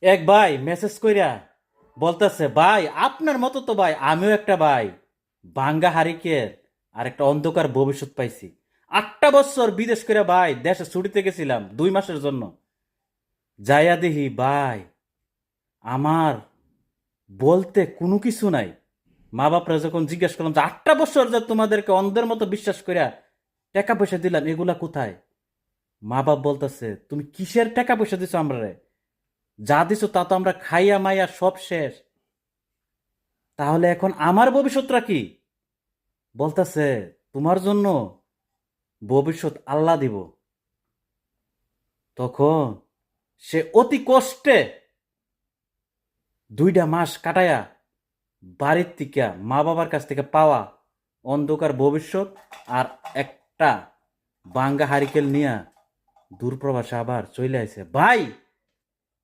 এক ভাই মেসেজ কইরা বলতেছে, ভাই আপনার মতো তো ভাই আমিও একটা ভাই ভাঙ্গা হারিকের আর একটা অন্ধকার ভবিষ্যৎ পাইছি। 8টা বছর বিদেশ করে ভাই দেশে ছুটিতে গেছিলাম 2 মাসের জন্য। যাইয়া দেখি ভাই আমার বলতে কোনো কিছু নাই। মা বাপরা যখন জিজ্ঞেস করলাম যে 8টা বছর যে তোমাদেরকে অন্ধের মতো বিশ্বাস করিয়া টাকা পয়সা দিলাম এগুলা কোথায়, মা বাপ বলতেছে তুমি কিসের টাকা পয়সা দিছো আমরা, যা দিছো তা তো আমরা খাইয়া মাইয়া সব শেষ, তাহলে এখন আমার ভবিষ্যৎটা কি? বলতেছে তোমার জন্য ভবিষ্যৎ আল্লাহ দিব। তখন সে অতি কষ্টে 2টা মাস কাটায়া বাড়ির থেকে মা বাবার কাছ থেকে পাওয়া অন্ধকার ভবিষ্যৎ আর একটা বাঙ্গা হারিকেল নিয়া দূরপ্রবাসে আবার চলে আসে ভাই।